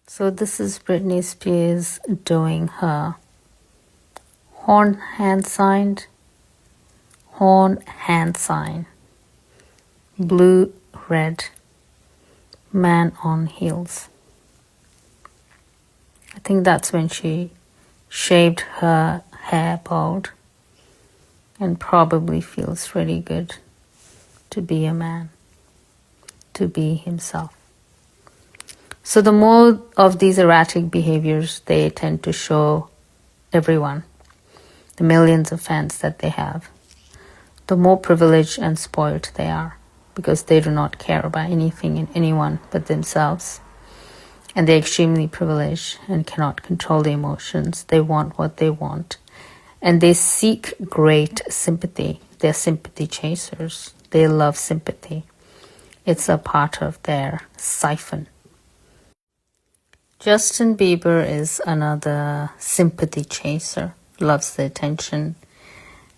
So this is Britney Spears doing her horn hand sign, blue, red, man on heels. I think that's when she shaved her hair bald and probably feels really good to be a man, to be himself. So the more of these erratic behaviors they tend to show everyone, the millions of fans that they have, the more privileged and spoiled they are, because they do not care about anything and anyone but themselves. And they're extremely privileged and cannot control their emotions. They want what they want. And they seek great sympathy. They're sympathy chasers. They love sympathy. It's a part of their siphon. Justin Bieber is another sympathy chaser. Loves the attention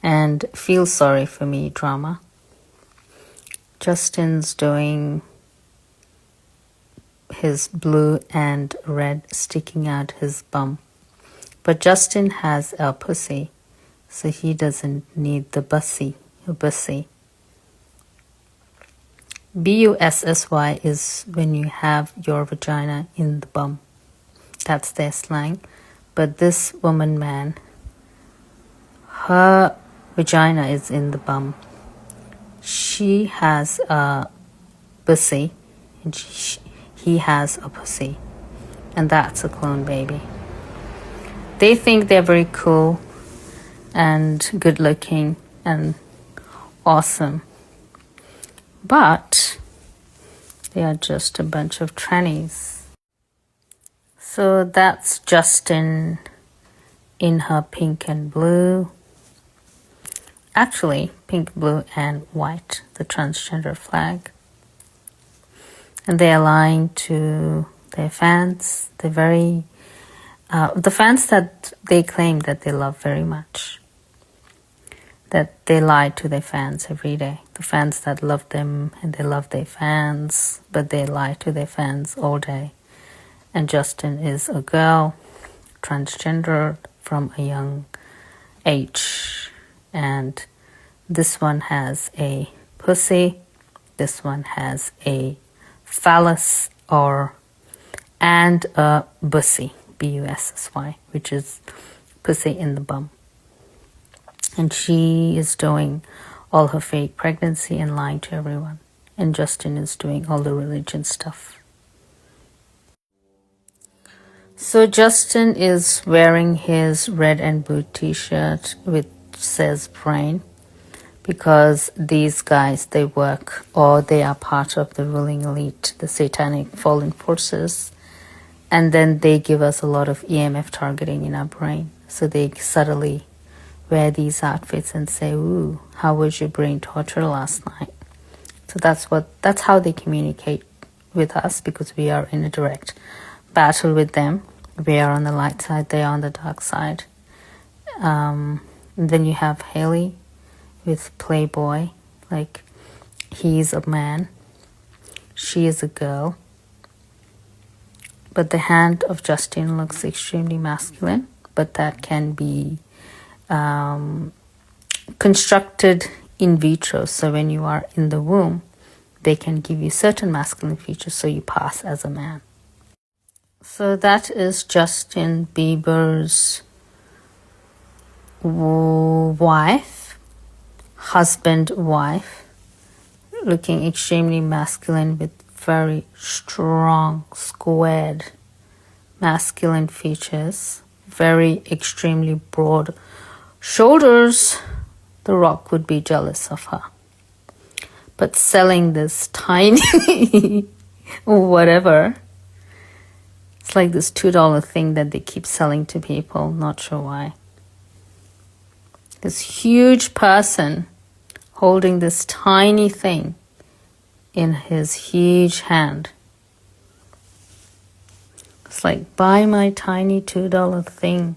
and feels sorry for me drama. Justin's doing his blue and red sticking out his bum. But Justin has a pussy, so he doesn't need the bussy. B-U-S-S-Y is when you have your vagina in the bum. That's their slang. But this woman, man, her vagina is in the bum. She has a pussy, and he has a pussy. And that's a clone baby. They think they're very cool and good looking and awesome. But they are just a bunch of trannies. So that's Justin in her pink and blue. Actually, pink, blue, and white, the transgender flag. And they are lying to their fans. They're very... the fans that they claim that they love very much. That they lie to their fans every day. The fans that love them and they love their fans, but they lie to their fans all day. And Justin is a girl, transgender from a young age. And this one has a pussy. This one has a phallus and a bussy, B-U-S-S-Y, which is pussy in the bum. And she is doing all her fake pregnancy and lying to everyone. And Justin is doing all the religion stuff. So Justin is wearing his red and blue t-shirt which says brain, because these guys, they work or they are part of the ruling elite, the satanic fallen forces, and then they give us a lot of EMF targeting in our brain. So they subtly wear these outfits and say, ooh, how was your brain tortured last night? So that's how they communicate with us, because we are in a direct battle with them. We are on the light side, they are on the dark side. Then you have Haley with Playboy, like he's a man, she is a girl. But the hand of Justin looks extremely masculine, but that can be constructed in vitro. So when you are in the womb, they can give you certain masculine features, so you pass as a man. So that is Justin Bieber's husband-wife, looking extremely masculine with very strong, squared, masculine features, very extremely broad shoulders. The Rock would be jealous of her. But selling this tiny whatever, it's like this $2 thing that they keep selling to people, not sure why. This huge person holding this tiny thing in his huge hand. It's like, buy my tiny $2 thing.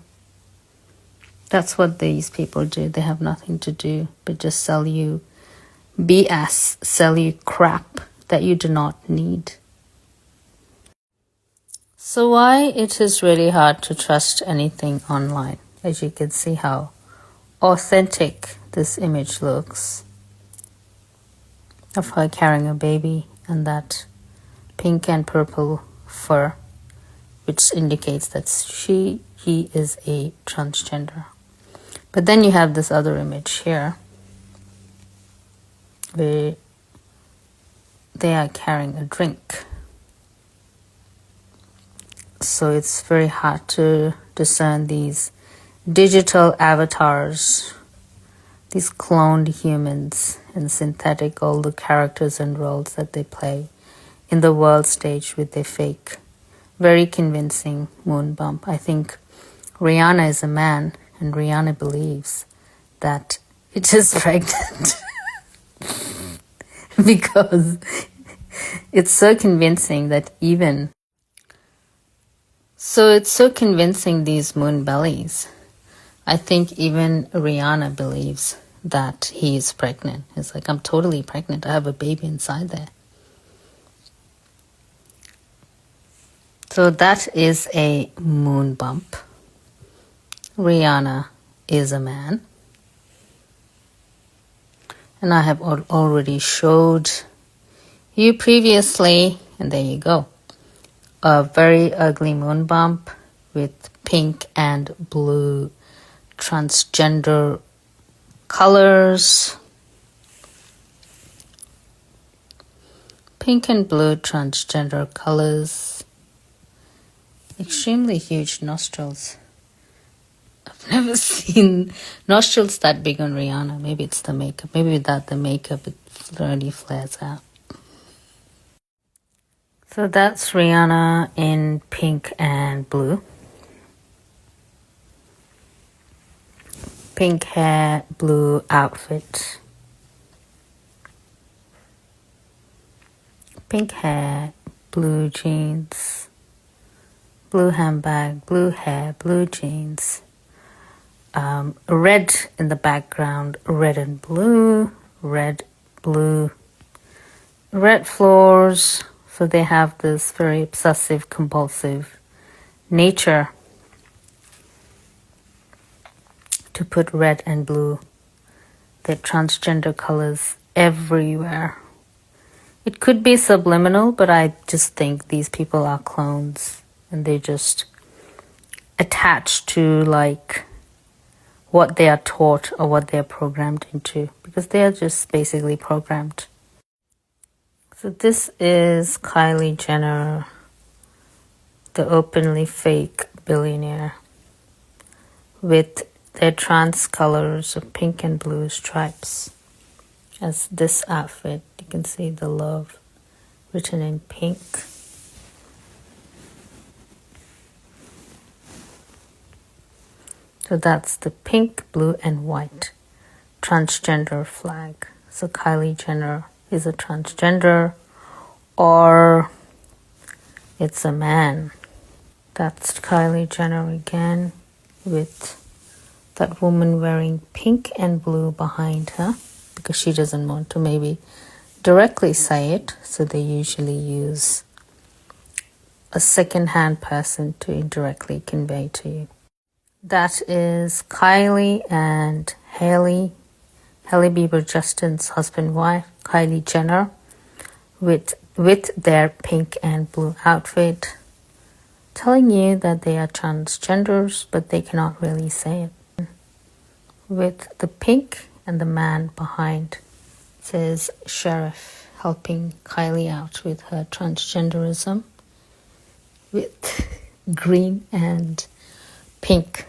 That's what these people do. They have nothing to do but just sell you BS, sell you crap that you do not need. So why it is really hard to trust anything online? As you can see how authentic this image looks of her carrying a baby and that pink and purple fur, which indicates that he is a transgender. But then you have this other image here where they are carrying a drink. So it's very hard to discern these digital avatars, these cloned humans and synthetic, all the characters and roles that they play in the world stage with their fake, very convincing moon bump. I think Rihanna is a man, and Rihanna believes that it is pregnant because it's so convincing that even... So it's so convincing, these moon bellies. I think even Rihanna believes that he is pregnant. It's like, I'm totally pregnant. I have a baby inside there. So that is a moon bump. Rihanna is a man. And I have already showed you previously, and there you go, a very ugly moon bump with pink and blue transgender colors. Pink and blue transgender colors. Extremely huge nostrils. I've never seen nostrils that big on Rihanna. Maybe it's the makeup. Maybe without the makeup it really flares out. So that's Rihanna in pink and blue. Pink hair, blue outfit. Pink hair, blue jeans. Blue handbag, blue hair, blue jeans. Red in the background, red and blue, red, blue. Red floors. So they have this very obsessive, compulsive nature to put red and blue, the transgender colors everywhere. It could be subliminal, but I just think these people are clones and they just attach to like what they are taught or what they are programmed into, because they are just basically programmed. So this is Kylie Jenner, the openly fake billionaire, with their trans colors of pink and blue stripes. As this outfit, you can see the love written in pink. So that's the pink, blue, and white transgender flag. So Kylie Jenner is a transgender, or it's a man. That's Kylie Jenner again, with that woman wearing pink and blue behind her, because she doesn't want to maybe directly say it, so they usually use a second-hand person to indirectly convey to you. That is Kylie and Hailey Bieber, Justin's husband-wife, Kylie Jenner, with their pink and blue outfit, telling you that they are transgenders, but they cannot really say it. With the pink and the man behind says Sheriff, helping Kylie out with her transgenderism, with green and pink.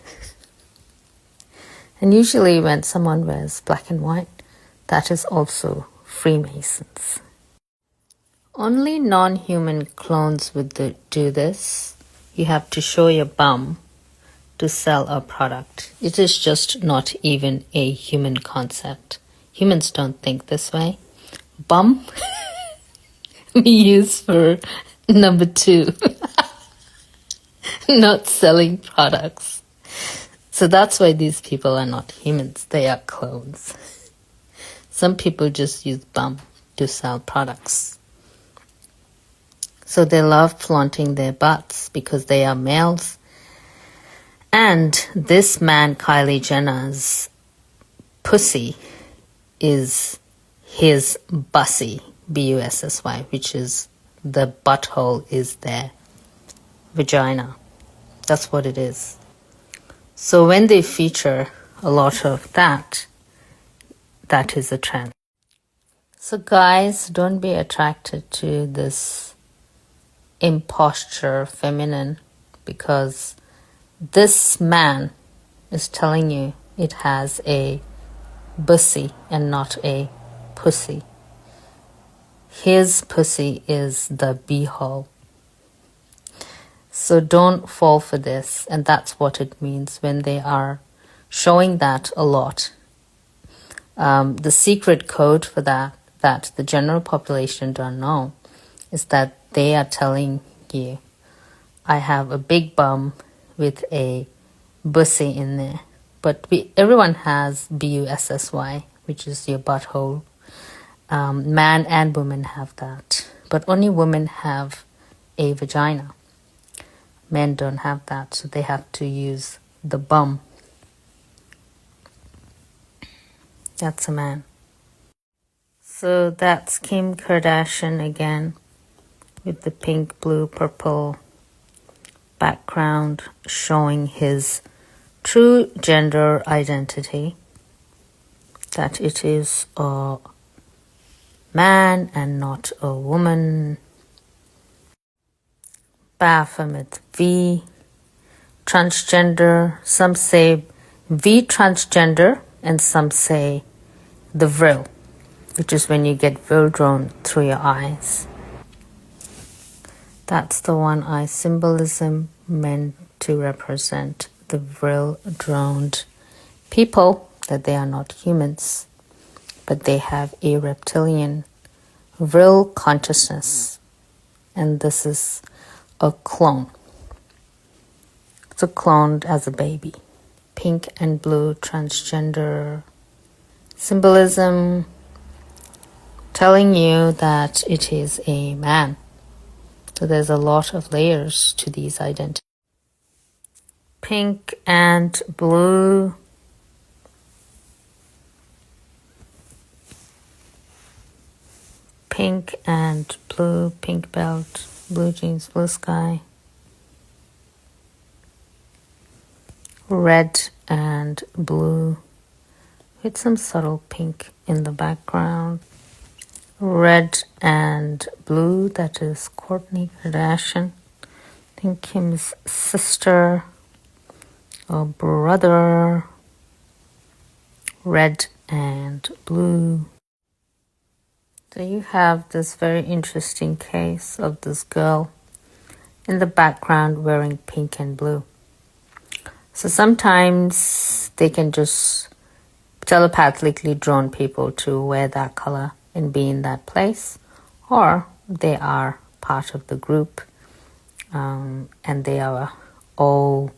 And usually when someone wears black and white, that is also Freemasons. Only non-human clones would do this. You have to show your bum to sell a product. It is just not even a human concept. Humans don't think this way. Bum we use for number 2. Not selling products. So that's why these people are not humans. They are clones. Some people just use bum to sell products. So they love flaunting their butts because they are males. And this man, Kylie Jenner's pussy is his bussy, B-U-S-S-Y, which is the butthole is their vagina. That's what it is. So when they feature a lot of that, that is a trend. So guys, don't be attracted to this imposture feminine, because this man is telling you it has a bussy and not a pussy. His pussy is the beehole. So don't fall for this. And that's what it means when they are showing that a lot. The secret code for that the general population don't know, is that they are telling you, I have a big bum with a bussy in there. But everyone has B-U-S-S-Y, which is your butthole. Man and woman have that. But only women have a vagina. Men don't have that, so they have to use the bum. That's a man. So that's Kim Kardashian again, with the pink, blue, purple background showing his true gender identity, that it is a man and not a woman. Baphomet V, transgender, some say V transgender, and some say the vril, which is when you get vril drawn through your eyes. That's the one eye symbolism meant to represent the vril droned people, that they are not humans, but they have a reptilian vril consciousness. And this is a clone. It's a cloned as a baby. Pink and blue transgender symbolism telling you that it is a man. So there's a lot of layers to these identities. Pink and blue. Pink and blue, pink belt, blue jeans, blue sky. Red and blue with some subtle pink in the background. Red and blue, that is Kourtney Kardashian. I think Kim's sister or brother. Red and blue. So you have this very interesting case of this girl in the background wearing pink and blue. So sometimes they can just telepathically draw people to wear that color and be in that place, or they are part of the group, and they are all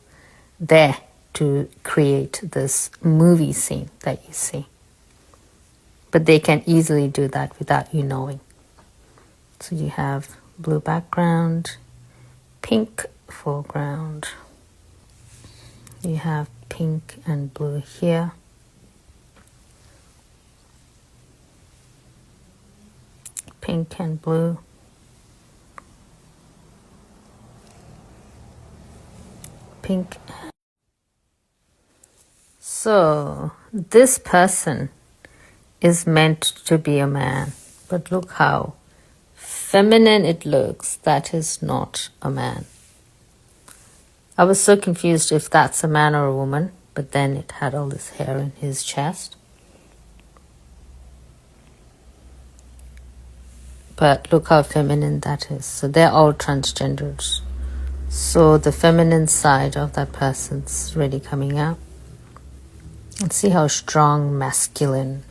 there to create this movie scene that you see. But they can easily do that without you knowing. So you have blue background, pink foreground. You have pink and blue here. Pink and blue. Pink. So this person is meant to be a man, but look how feminine it looks. That is not a man. I was so confused if that's a man or a woman, but then it had all this hair in his chest. But look how feminine that is. So they're all transgenders. So the feminine side of that person's really coming out. And see how strong, masculine,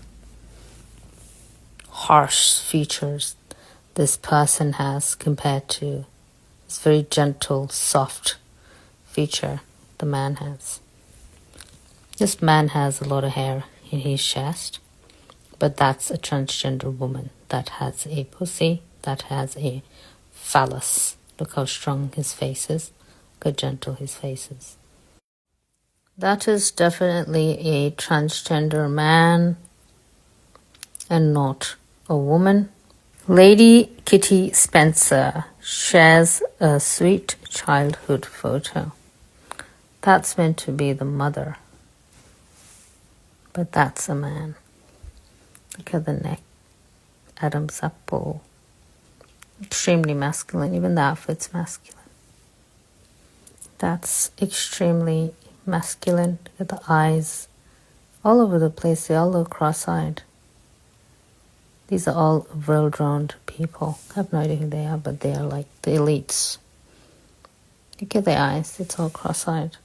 harsh features this person has compared to this very gentle, soft feature the man has. This man has a lot of hair in his chest, but that's a transgender woman that has a pussy, that has a phallus. Look how strong his face is. Look how gentle his face is. That is definitely a transgender man and not a woman. Lady Kitty Spencer shares a sweet childhood photo. That's meant to be the mother, but that's a man. Look at the neck, Adam's apple. Extremely masculine, even the outfit's masculine. That's extremely masculine. Look at the eyes, all over the place. They all look cross-eyed. These are all well-drawn people. I have no idea who they are, but they are like the elites. Look at their eyes, it's all cross-eyed.